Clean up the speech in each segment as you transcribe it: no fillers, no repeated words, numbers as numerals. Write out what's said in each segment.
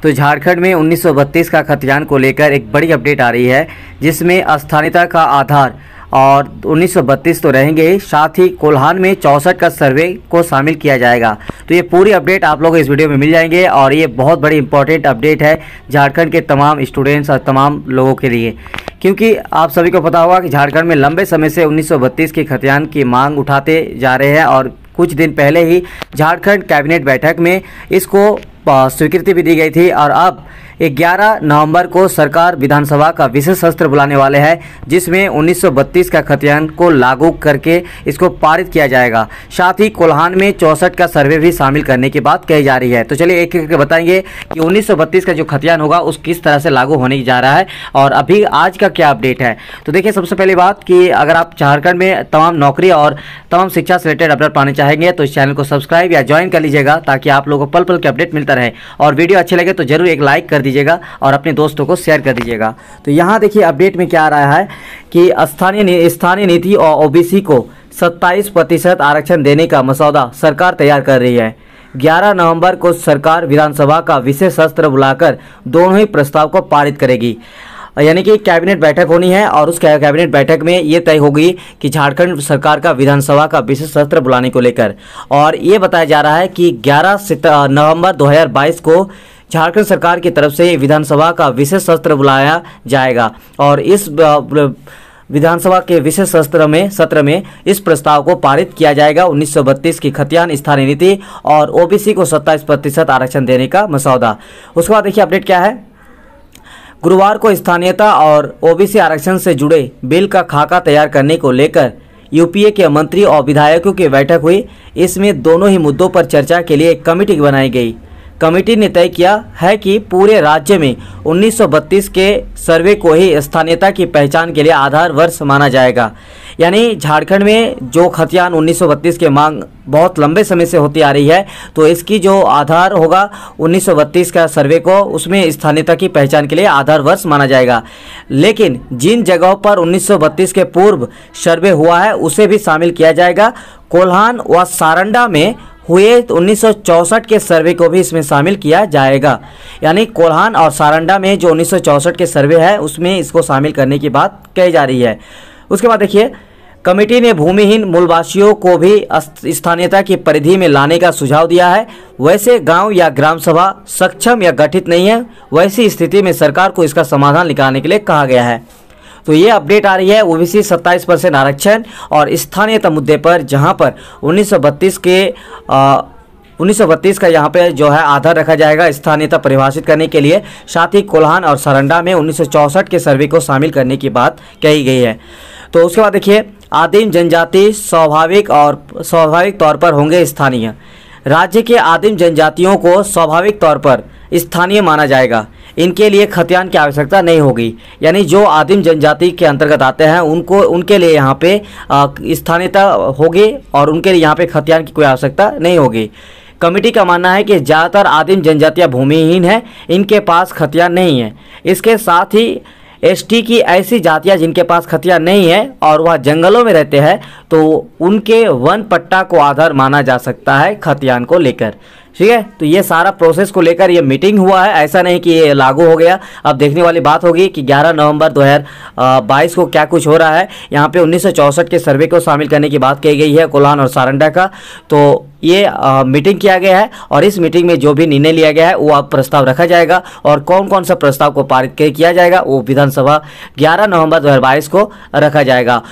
तो झारखंड में 1932 का खतियान को लेकर एक बड़ी अपडेट आ रही है, जिसमें स्थानीयता का आधार और 1932 तो रहेंगे ही, साथ ही कोल्हान में 64 का सर्वे को शामिल किया जाएगा। तो ये पूरी अपडेट आप लोगों को इस वीडियो में मिल जाएंगे और ये बहुत बड़ी इंपॉर्टेंट अपडेट है झारखंड के तमाम स्टूडेंट्स और तमाम लोगों के लिए, क्योंकि आप सभी को पता होगा कि झारखंड में लंबे समय से 1932 के खतियान की मांग उठाते जा रहे हैं और कुछ दिन पहले ही झारखंड कैबिनेट बैठक में इसको स्वीकृति भी दी गई थी और अब 11 नवंबर को सरकार विधानसभा का विशेष सत्र बुलाने वाले हैं, जिसमें 1932 का खतियान को लागू करके इसको पारित किया जाएगा। साथ ही कोल्हान में 64 का सर्वे भी शामिल करने की बात कही जा रही है। तो चलिए एक एक करके बताएंगे कि 1932 का जो खतियान होगा उस किस तरह से लागू होने जा रहा है और अभी आज का क्या अपडेट है। तो देखिए, सबसे पहली बात कि अगर आप झारखंड में तमाम नौकरी और तमाम शिक्षा से रिलेटेड अपडेट पाने चाहेंगे तो इस चैनल को सब्सक्राइब या ज्वाइन कर लीजिएगा, ताकि आप लोगों को पल पल के अपडेट मिलता रहे। और वीडियो अच्छे लगे तो जरूर एक लाइक कर दीजिएगा और अपने दोस्तों को शेयर कर दीजिएगा। तो यहाँ देखिए अपडेट में क्या आ रहा है कि स्थानीय नीति और ओबीसी को 27% आरक्षण देने का मसौदा सरकार तैयार कर रही है। 11 नवंबर को सरकार विधानसभा का विशेष सत्र बुलाकर दोनों ही प्रस्ताव को पारित करेगी, यानी कि कैबिनेट बैठक होनी है और उस कैबिनेट बैठक में ये तय होगी कि झारखंड सरकार का विधानसभा का विशेष सत्र बुलाने को लेकर। और ये बताया जा रहा है कि 11 नवंबर 2022 को झारखंड सरकार की तरफ से विधानसभा का विशेष सत्र बुलाया जाएगा और इस विधानसभा के विशेष सत्र में इस प्रस्ताव को पारित किया जाएगा। 1932 की खतियान स्थानीय नीति और ओबीसी को 27% आरक्षण देने का मसौदा। उसके बाद देखिए अपडेट क्या है। गुरुवार को स्थानीयता और ओबीसी आरक्षण से जुड़े बिल का खाका तैयार करने को लेकर यूपीए के मंत्री और विधायकों की बैठक हुई। इसमें दोनों ही मुद्दों पर चर्चा के लिए एक कमेटी बनाई गई। कमेटी ने तय किया है कि पूरे राज्य में 1932 के सर्वे को ही स्थानीयता की पहचान के लिए आधार वर्ष माना जाएगा। यानी झारखंड में जो खतियान 1932 के मांग बहुत लंबे समय से होती आ रही है, तो इसकी जो आधार होगा 1932 का सर्वे को, उसमें स्थानीयता की पहचान के लिए आधार वर्ष माना जाएगा। लेकिन जिन जगहों पर 1932 के पूर्व सर्वे हुआ है उसे भी शामिल किया जाएगा। कोल्हान व सारंडा में हुए 1964 के सर्वे को भी इसमें शामिल किया जाएगा। यानी कोल्हान और सारंडा में जो 1964 के सर्वे है उसमें इसको शामिल करने की बात कही जा रही है। उसके बाद देखिए, कमेटी ने भूमिहीन मूलवासियों को भी स्थानीयता की परिधि में लाने का सुझाव दिया है। वैसे गांव या ग्राम सभा सक्षम या गठित नहीं है, वैसी स्थिति में सरकार को इसका समाधान निकालने के लिए कहा गया है। तो ये अपडेट आ रही है ओबीसी 27% आरक्षण और स्थानीयता मुद्दे पर, जहां पर 1932 का यहाँ पे जो है आधार रखा जाएगा स्थानीयता परिभाषित करने के लिए। साथ ही कोल्हान और सारंडा में 1964 के सर्वे को शामिल करने की बात कही गई है। तो उसके बाद देखिए, आदिम जनजाति स्वाभाविक तौर पर होंगे स्थानीय। राज्य के आदिम जनजातियों को स्वाभाविक तौर पर स्थानीय माना जाएगा। इनके लिए खतियान की आवश्यकता नहीं होगी। यानी जो आदिम जनजाति के अंतर्गत आते हैं उनके लिए यहाँ पे स्थानीयता होगी और उनके लिए यहाँ पे खतियान की कोई आवश्यकता नहीं होगी। कमेटी का मानना है कि ज़्यादातर आदिम जनजातियाँ भूमिहीन हैं, इनके पास खतियान नहीं है। इसके साथ ही एसटी की ऐसी जातियाँ जिनके पास खतियान नहीं है और वह जंगलों में रहते हैं, तो उनके वन पट्टा को आधार माना जा सकता है खतियान को लेकर। ठीक है, तो ये सारा प्रोसेस को लेकर ये मीटिंग हुआ है, ऐसा नहीं कि ये लागू हो गया। अब देखने वाली बात होगी कि 11 नवंबर 2022 को क्या कुछ हो रहा है। यहाँ पे 1964 के सर्वे को शामिल करने की बात कही गई है कोल्हान और सारंडा का। तो ये मीटिंग किया गया है और इस मीटिंग में जो भी निर्णय लिया गया है वो अब प्रस्ताव रखा जाएगा और कौन कौन सा प्रस्ताव को पारित किया जाएगा वो विधानसभा 11 नवंबर 2022 को रखा जाएगा।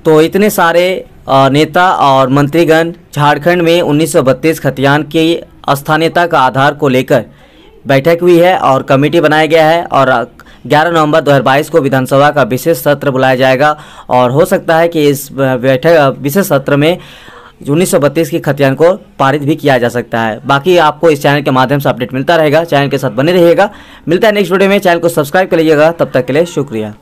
तो इतने सारे नेता और मंत्रीगण झारखंड में 1932 खतियान की स्थानीयता का आधार को लेकर बैठक हुई है और कमेटी बनाया गया है और 11 नवंबर 2022 को विधानसभा का विशेष सत्र बुलाया जाएगा और हो सकता है कि इस विशेष सत्र में 1932 की खतियान को पारित भी किया जा सकता है। बाकी आपको इस चैनल के माध्यम से अपडेट मिलता रहेगा, चैनल के साथ बने रहिएगा। मिलता है नेक्स्ट वीडियो में, चैनल को सब्सक्राइब कर लीजिएगा। तब तक के लिए शुक्रिया।